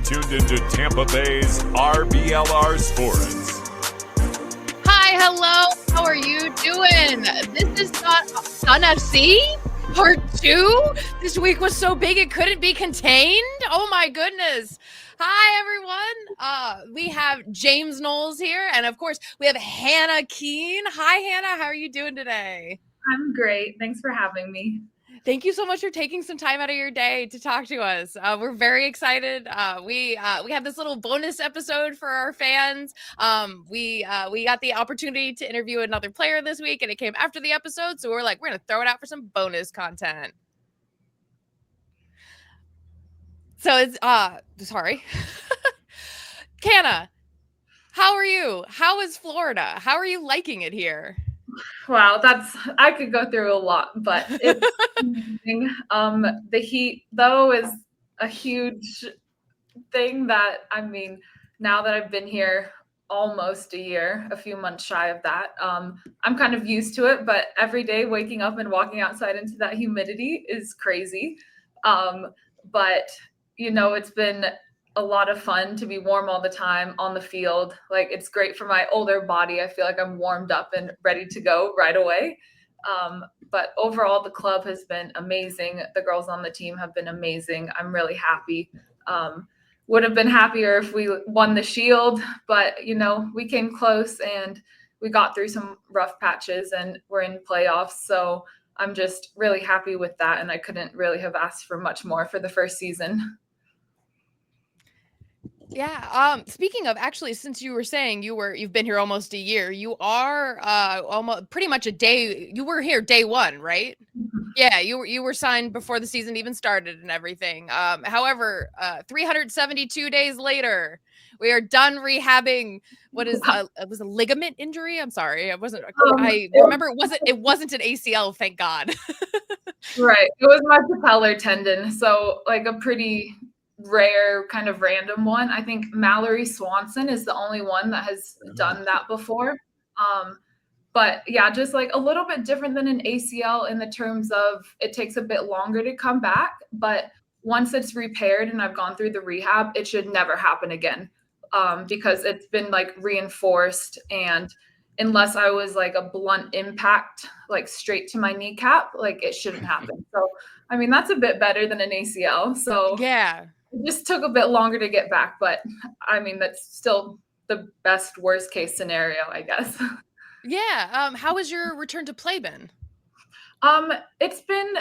tuned into Tampa Bay's RBLR Sports. Hi, hello. How are you doing? This is Sun FC part 2. This week was so big it couldn't be contained. Oh my goodness. Hi, everyone. We have James Knowles here, and of course, we have Hannah Keane. Hi, Hannah. How are you doing today? I'm great. Thanks for having me. Thank you so much for taking some time out of your day to talk to us. We're very excited. We have this little bonus episode for our fans. We got the opportunity to interview another player this week, and it came after the episode, so we're like, we're gonna throw it out for some bonus content. So it's sorry, Canna, how are you? How is Florida? How are you liking it here? Wow, I could go through a lot, but it's amazing. The heat, though, is a huge thing that, now that I've been here almost a year, a few months shy of that, I'm kind of used to it, but every day waking up and walking outside into that humidity is crazy. But, it's been a lot of fun to be warm all the time on the field. Like, it's great for my older body. I feel like I'm warmed up and ready to go right away. But overall, the club has been amazing. The girls on the team have been amazing. I'm really happy. Would have been happier if we won the Shield, but, we came close and we got through some rough patches and we're in playoffs. So I'm just really happy with that. And I couldn't really have asked for much more for the first season. Yeah. Speaking of, actually, since you were saying you've been here almost a year, you are almost pretty much you were here day one, right? Mm-hmm. Yeah, you were signed before the season even started and everything. However, 372 days later, we are done rehabbing what is it was a ligament injury. I'm sorry. I remember it wasn't an ACL, thank God. Right. It was my patellar tendon. So like a pretty rare kind of random one. I think Mallory Swanson is the only one that has done that before. But yeah, just like a little bit different than an ACL in the terms of it takes a bit longer to come back. But once it's repaired and I've gone through the rehab, it should never happen again, because it's been like reinforced. And unless I was like a blunt impact, like straight to my kneecap, like it shouldn't happen. So, that's a bit better than an ACL. So Yeah. It just took a bit longer to get back, but that's still the best worst case scenario, I guess. Yeah. How has your return to play been? It's been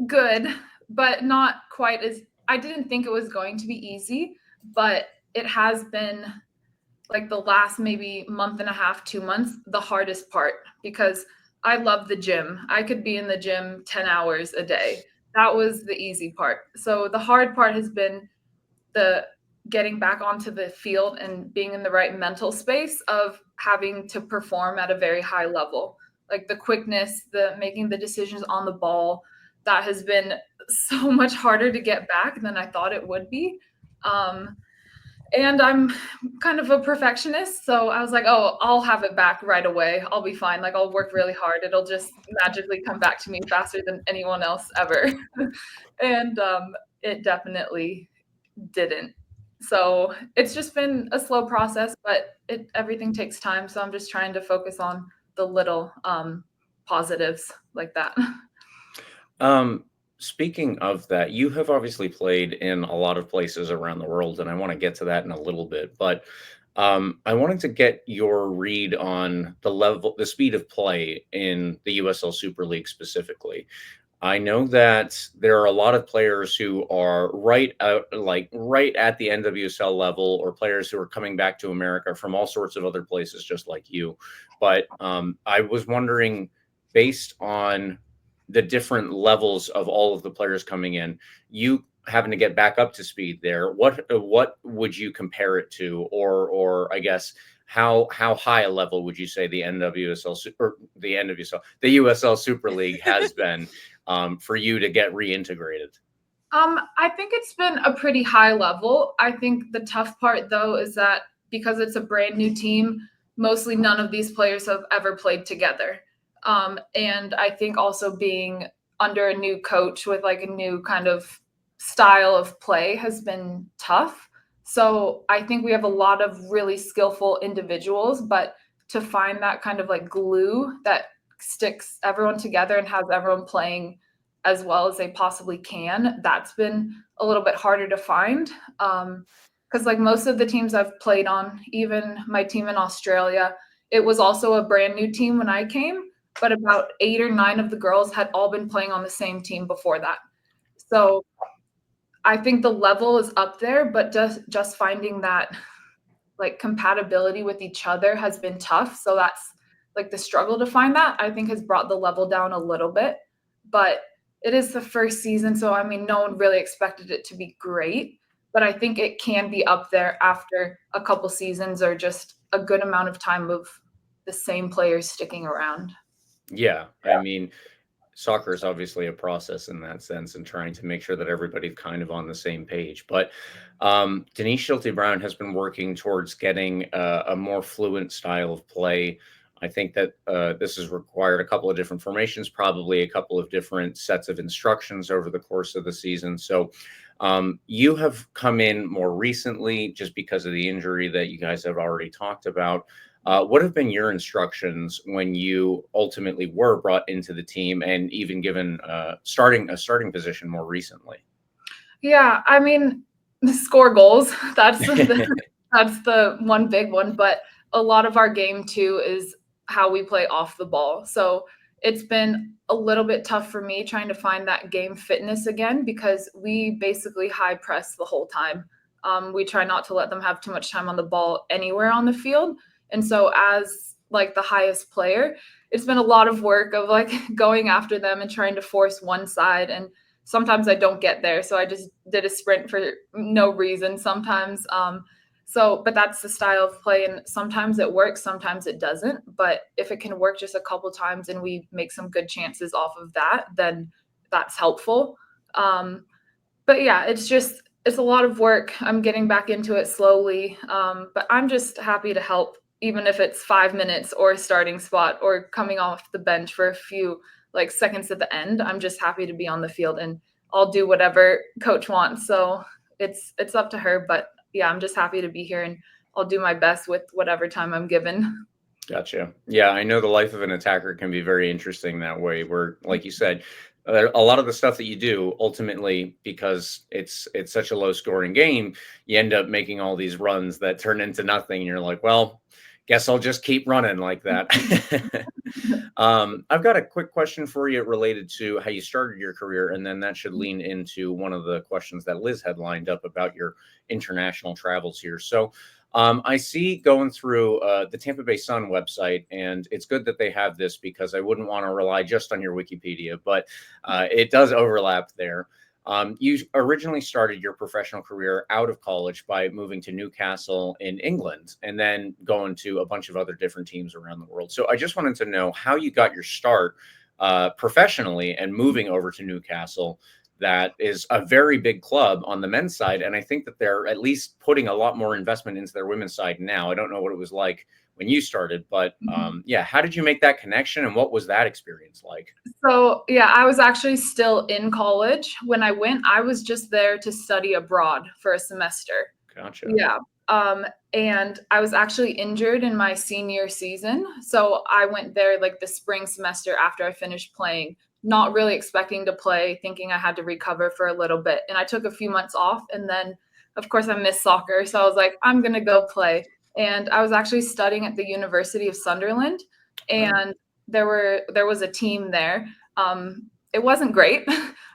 good, but not quite as I didn't think it was going to be easy, but it has been like the last maybe month and a half, 2 months, the hardest part, because I love the gym. I could be in the gym 10 hours a day. That was the easy part. So the hard part has been the getting back onto the field and being in the right mental space of having to perform at a very high level. Like the quickness, the making the decisions on the ball, that has been so much harder to get back than I thought it would be. And I'm kind of a perfectionist. So I was like, oh, I'll have it back right away. I'll be fine. Like I'll work really hard. It'll just magically come back to me faster than anyone else ever. And it definitely didn't. So it's just been a slow process, but everything takes time. So I'm just trying to focus on the little positives like that. Speaking of that, you have obviously played in a lot of places around the world, and I want to get to that in a little bit. But I wanted to get your read on the speed of play in the USL Super League specifically. I know that there are a lot of players who are right at the NWSL level, or players who are coming back to America from all sorts of other places, just like you. But I was wondering, based on the different levels of all of the players coming in, you having to get back up to speed there, what would you compare it to, or I guess how high a level would you say the USL Super League has been for you to get reintegrated? I think it's been a pretty high level. I think the tough part, though, is that because it's a brand new team, mostly none of these players have ever played together. And I think also being under a new coach with like a new kind of style of play has been tough. So I think we have a lot of really skillful individuals, but to find that kind of like glue that sticks everyone together and has everyone playing as well as they possibly can, that's been a little bit harder to find. Because like most of the teams I've played on, even my team in Australia, it was also a brand new team when I came, but about 8 or 9 of the girls had all been playing on the same team before that. So I think the level is up there, but just finding that like compatibility with each other has been tough. So that's like the struggle to find that, I think, has brought the level down a little bit. But it is the first season, so I mean, no one really expected it to be great, but I think it can be up there after a couple seasons or just a good amount of time of the same players sticking around. Yeah, I mean, soccer is obviously a process in that sense and trying to make sure that everybody's kind of on the same page. But Denise Schulte Brown has been working towards getting a more fluent style of play. I think that this has required a couple of different formations, probably a couple of different sets of instructions over the course of the season. So you have come in more recently just because of the injury that you guys have already talked about. What have been your instructions when you ultimately were brought into the team and even given a starting position more recently? Yeah, I mean, score goals. That's the one big one, but a lot of our game too is how we play off the ball. So it's been a little bit tough for me trying to find that game fitness again because we basically high press the whole time. We try not to let them have too much time on the ball anywhere on the field. And so as like the highest player, it's been a lot of work of like going after them and trying to force one side, and sometimes I don't get there. So I just did a sprint for no reason sometimes. But that's the style of play. And sometimes it works, sometimes it doesn't. But if it can work just a couple times and we make some good chances off of that, then that's helpful. But yeah, it's a lot of work. I'm getting back into it slowly. But I'm just happy to help, even if it's 5 minutes or a starting spot or coming off the bench for a few like seconds at the end. I'm just happy to be on the field and I'll do whatever coach wants. So it's up to her, but yeah, I'm just happy to be here and I'll do my best with whatever time I'm given. Gotcha. Yeah, I know the life of an attacker can be very interesting that way, where, like you said, a lot of the stuff that you do ultimately, because it's such a low scoring game, you end up making all these runs that turn into nothing. And you're like, well, guess I'll just keep running like that. I've got a quick question for you related to how you started your career, and then that should lean into one of the questions that Liz had lined up about your international travels here. So I see going through the Tampa Bay Sun website, and it's good that they have this because I wouldn't want to rely just on your Wikipedia, but it does overlap there. You originally started your professional career out of college by moving to Newcastle in England and then going to a bunch of other different teams around the world. So I just wanted to know how you got your start professionally and moving over to Newcastle. That is a very big club on the men's side. And I think that they're at least putting a lot more investment into their women's side now. I don't know what it was like when you started, but yeah, how did you make that connection and what was that experience like? So yeah, I was actually still in college when I went. I was just there to study abroad for a semester. Gotcha. Yeah. And I was actually injured in my senior season. So I went there like the spring semester after I finished playing, not really expecting to play, thinking I had to recover for a little bit. And I took a few months off. And then, of course, I missed soccer. So I was like, I'm going to go play. And I was actually studying at the University of Sunderland. And there was a team there. It wasn't great,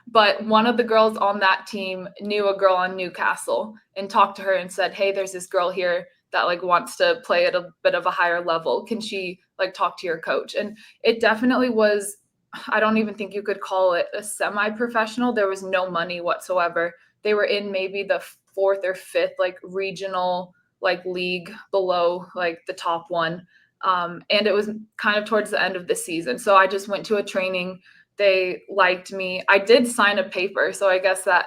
but one of the girls on that team knew a girl on Newcastle and talked to her and said, hey, there's this girl here that like wants to play at a bit of a higher level. Can she like talk to your coach? And it definitely was, I don't even think you could call it a semi-professional. There was no money whatsoever. They were in maybe the 4th or 5th like regional like league below like the top one. And it was kind of towards the end of the season. So I just went to a training. They liked me. I did sign a paper. So I guess that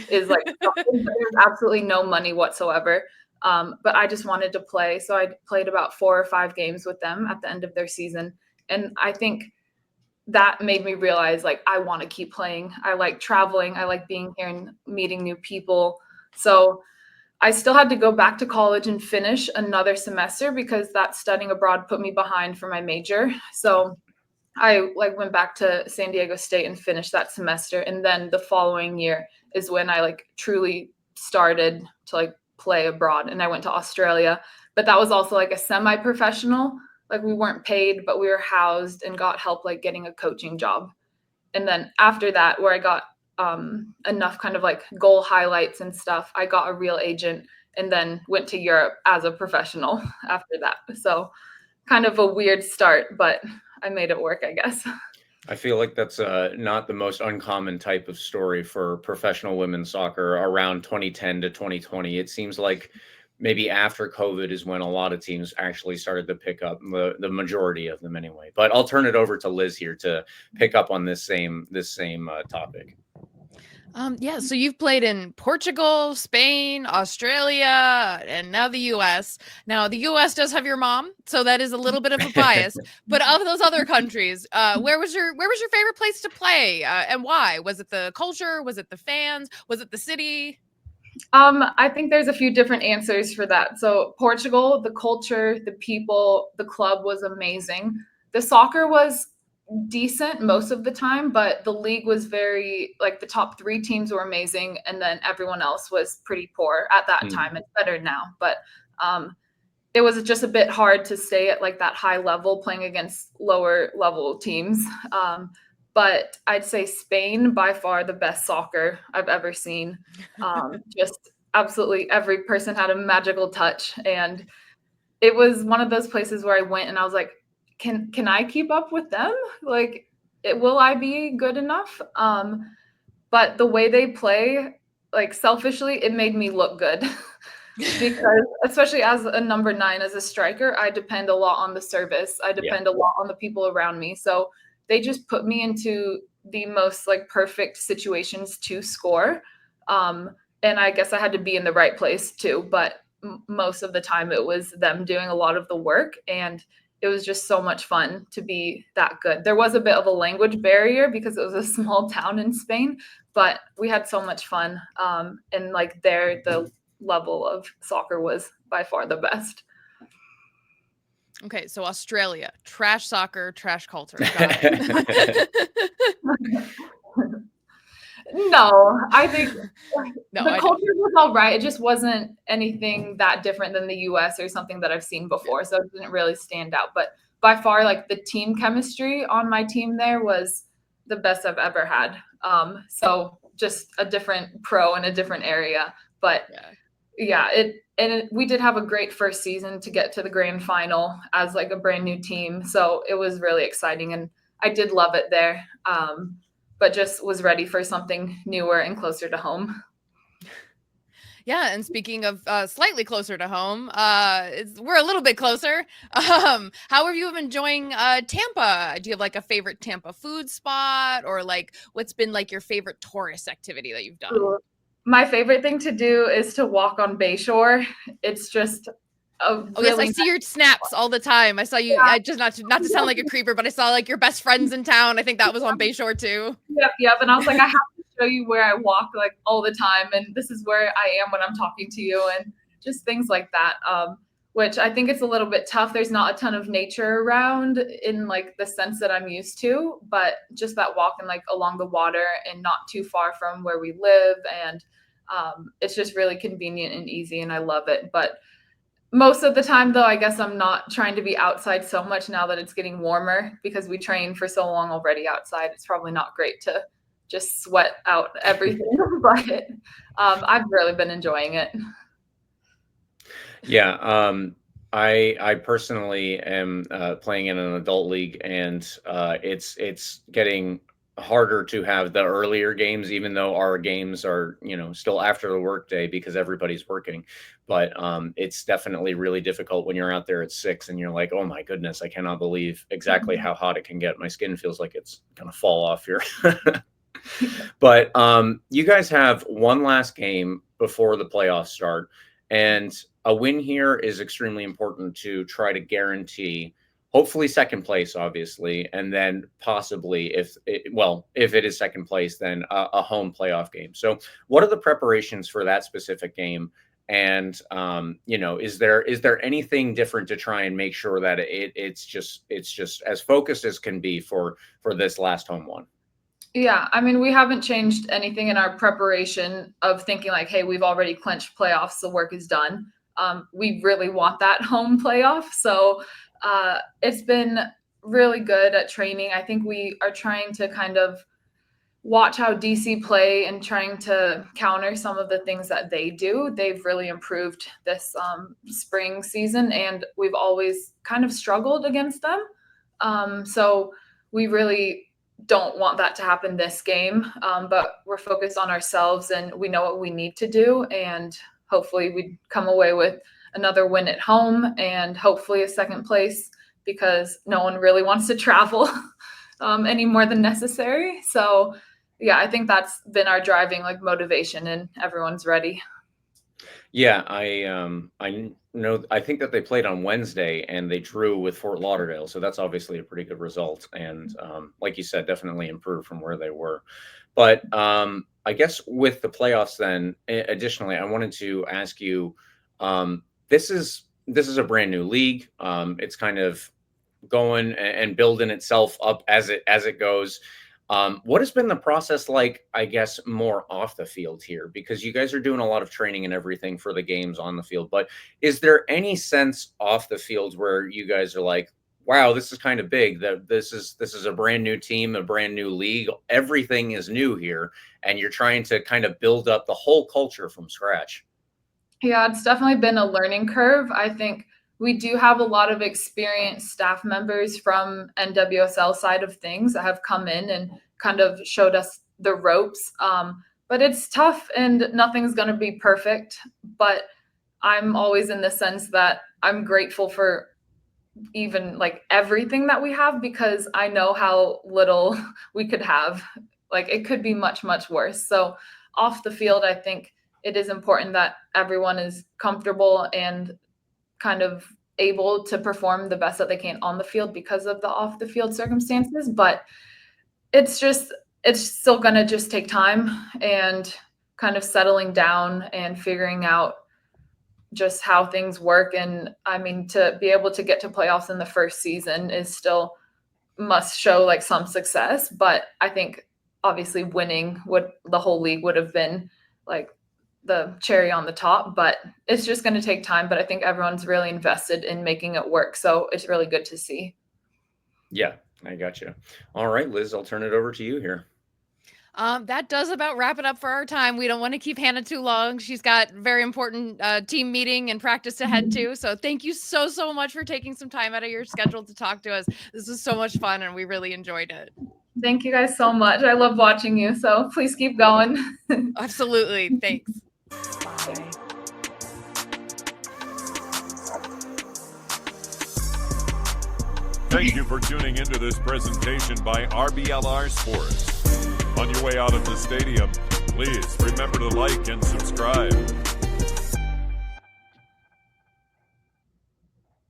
is like, there's absolutely no money whatsoever. But I just wanted to play. So I played about 4 or 5 games with them at the end of their season. And I think that made me realize like, I want to keep playing. I like traveling. I like being here and meeting new people. So I still had to go back to college and finish another semester because that studying abroad put me behind for my major. So I like went back to San Diego State and finished that semester. And then the following year is when I like truly started to like play abroad, and I went to Australia. But that was also like a semi-professional. Like we weren't paid, but we were housed and got help like getting a coaching job. And then after that, where I got enough kind of like goal highlights and stuff, I got a real agent and then went to Europe as a professional after that. So kind of a weird start, but I made it work, I guess. I feel like that's not the most uncommon type of story for professional women's soccer around 2010 to 2020. It seems like maybe after COVID is when a lot of teams actually started to pick up, the majority of them anyway. But I'll turn it over to Liz here to pick up on this same topic. Yeah, so you've played in Portugal, Spain, Australia, and now the US. Now the US does have your mom, so that is a little bit of a bias. But of those other countries, where was your favorite place to play, and why? Was it the culture? Was it the fans? Was it the city? I think there's a few different answers for that. So Portugal, the culture, the people, the club was amazing. The soccer was decent most of the time, but the league was very like the top 3 teams were amazing, and then everyone else was pretty poor at that time. It's better now, but it was just a bit hard to stay at like that high level playing against lower level teams. But I'd say Spain, by far the best soccer I've ever seen. Just absolutely every person had a magical touch, and it was one of those places where I went and I was like, can I keep up with them? Like, will I be good enough? But the way they play, like selfishly, it made me look good. Because especially as a number 9, as a striker, I depend a lot on the service. I depend a lot on the people around me. So they just put me into the most like perfect situations to score. And I guess I had to be in the right place too. But most of the time it was them doing a lot of the work, and it was just so much fun to be that good. There was a bit of a language barrier because it was a small town in Spain, but we had so much fun. And like there, the level of soccer was by far the best. Okay, so Australia, trash soccer, trash culture. Got it. No, I think No, the culture was all right. It just wasn't anything that different than the US or something that I've seen before. So it didn't really stand out. But by far, like the team chemistry on my team there was the best I've ever had. So just a different pro in a different area. But we did have a great first season to get to the grand final as like a brand new team. So it was really exciting, and I did love it there. But just was ready for something newer and closer to home. Yeah, and speaking of slightly closer to home, we're a little bit closer. How have you been enjoying Tampa? Do you have like a favorite Tampa food spot, or like what's been like your favorite tourist activity that you've done? My favorite thing to do is to walk on Bayshore. It's just yes, I see your snaps all the time. I saw you. I just not to sound like a creeper, but I saw like your best friends in town. I think that was on Bayshore too. Yep. And I was like, I have to show you where I walk like all the time, and this is where I am when I'm talking to you, and just things like that. Which I think it's a little bit tough. There's not a ton of nature around in like the sense that I'm used to, but just that walking like along the water and not too far from where we live, and it's just really convenient and easy, and I love it. But most of the time, though, I guess I'm not trying to be outside so much now that it's getting warmer, because we train for so long already outside. It's probably not great to just sweat out everything, but I've really been enjoying it. Yeah, I personally am playing in an adult league, and it's getting harder to have the earlier games, even though our games are, still after the workday because everybody's working. But it's definitely really difficult when you're out there at 6 and you're like, oh my goodness, I cannot believe exactly how hot it can get. My skin feels like it's gonna fall off here. But you guys have one last game before the playoffs start, and a win here is extremely important to try to guarantee hopefully second place, obviously, and then possibly if it is second place, then a home playoff game. So what are the preparations for that specific game? And is there anything different to try and make sure that it's just as focused as can be for this last home one? Yeah, I mean, we haven't changed anything in our preparation of thinking like, hey, we've already clinched playoffs, the work is done. We really want that home playoff. So it's been really good at training. I think we are trying to kind of watch how DC play and trying to counter some of the things that they do. They've really improved this spring season, and we've always kind of struggled against them. So we really don't want that to happen this game, but we're focused on ourselves and we know what we need to do, and hopefully we come away with another win at home and hopefully a second place, because no one really wants to travel any more than necessary. So yeah, I think that's been our driving motivation, and everyone's ready. Yeah, I think that they played on Wednesday and they drew with Fort Lauderdale, so that's obviously a pretty good result. And like you said, definitely improved from where they were. But I guess with the playoffs, then additionally, I wanted to ask you, this is a brand new league. It's kind of going and building itself up as it goes. What has been the process like, I guess, more off the field here? Because you guys are doing a lot of training and everything for the games on the field, but is there any sense off the field where you guys are like, wow, this is kind of big, that this is a brand new team, a brand new league, everything is new here, and you're trying to kind of build up the whole culture from scratch? Yeah, it's definitely been a learning curve. I think we do have a lot of experienced staff members from NWSL side of things that have come in and kind of showed us the ropes. But it's tough and nothing's going to be perfect. But I'm always in the sense that I'm grateful for even everything that we have, because I know how little we could have. It could be much, much worse. So off the field, I think it is important that everyone is comfortable and kind of able to perform the best that they can on the field because of the off the field circumstances. But it's still going to just take time and kind of settling down and figuring out just how things work. And I mean, to be able to get to playoffs in the first season is still must show some success. But I think obviously winning the whole league would have been the cherry on the top, but it's just going to take time. But I think everyone's really invested in making it work. So it's really good to see. Yeah, I got you. All right, Liz, I'll turn it over to you here. That does about wrap it up for our time. We don't want to keep Hannah too long. She's got very important team meeting and practice to head to. So thank you so much for taking some time out of your schedule to talk to us. This was so much fun and we really enjoyed it. Thank you guys so much. I love watching you. So please keep going. Absolutely. Thanks. Thank you for tuning into this presentation by RBLR Sports. On your way out of the stadium, please remember to like and subscribe.